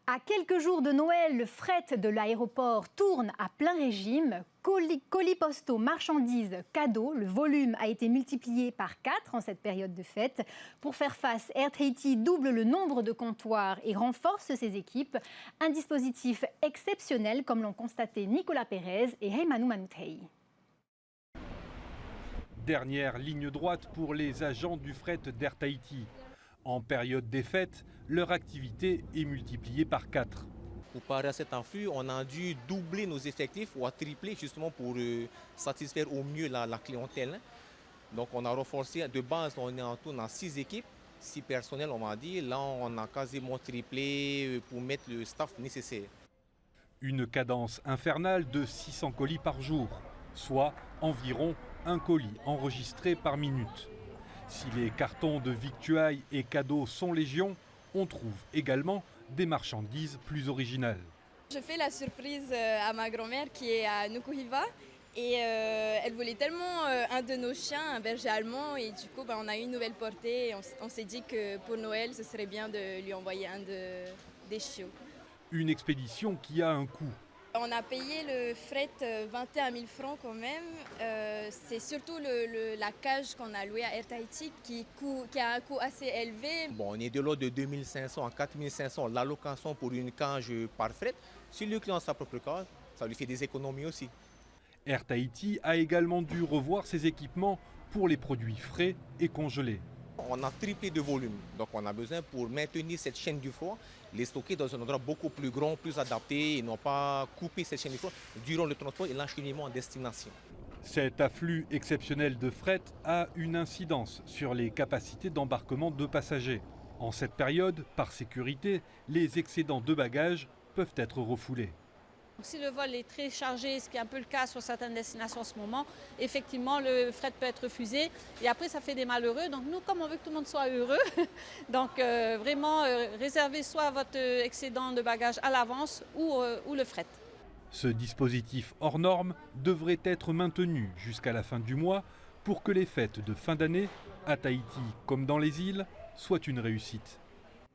À quelques jours de Noël, le fret de l'aéroport tourne à plein régime. Colis postaux, marchandises, cadeaux, le volume a été multiplié par 4 en cette période de fête. Pour faire face, Air Tahiti double le nombre de comptoirs et renforce ses équipes. Un dispositif exceptionnel, comme l'ont constaté Nicolas Pérez et Heymanu Manutei. Dernière ligne droite pour les agents du fret d'Air Tahiti. En période des fêtes, leur activité est multipliée par 4. Pour parer à cet afflux, on a dû doubler nos effectifs ou à tripler justement pour satisfaire au mieux la clientèle. Donc on a renforcé, de base on est en tout dans 6 équipes, 6 personnels on m'a dit. Là on a quasiment triplé pour mettre le staff nécessaire. Une cadence infernale de 600 colis par jour, soit environ un colis enregistré par minute. Si les cartons de victuailles et cadeaux sont légion, on trouve également des marchandises plus originales. Je fais la surprise à ma grand-mère qui est à Nukuhiva et elle voulait tellement un de nos chiens, un berger allemand, et du coup on a eu une nouvelle portée et on s'est dit que pour Noël ce serait bien de lui envoyer des chiots. Une expédition qui a un coût. On a payé le fret 21 000 francs quand même. C'est surtout la cage qu'on a louée à Air Tahiti qui a un coût assez élevé. Bon, on est de l'ordre de 2500 à 4500 l'allocation pour une cage par fret. Si le client a sa propre cage, ça lui fait des économies aussi. Air Tahiti a également dû revoir ses équipements pour les produits frais et congelés. On a triplé de volume, donc on a besoin pour maintenir cette chaîne du froid, les stocker dans un endroit beaucoup plus grand, plus adapté et non pas couper cette chaîne du froid durant le transport et l'acheminement en destination. Cet afflux exceptionnel de fret a une incidence sur les capacités d'embarquement de passagers. En cette période, par sécurité, les excédents de bagages peuvent être refoulés. Si le vol est très chargé, ce qui est un peu le cas sur certaines destinations en ce moment, effectivement le fret peut être refusé et après ça fait des malheureux. Donc nous, comme on veut que tout le monde soit heureux, donc vraiment réservez soit votre excédent de bagages à l'avance ou le fret. Ce dispositif hors norme devrait être maintenu jusqu'à la fin du mois pour que les fêtes de fin d'année, à Tahiti comme dans les îles, soient une réussite.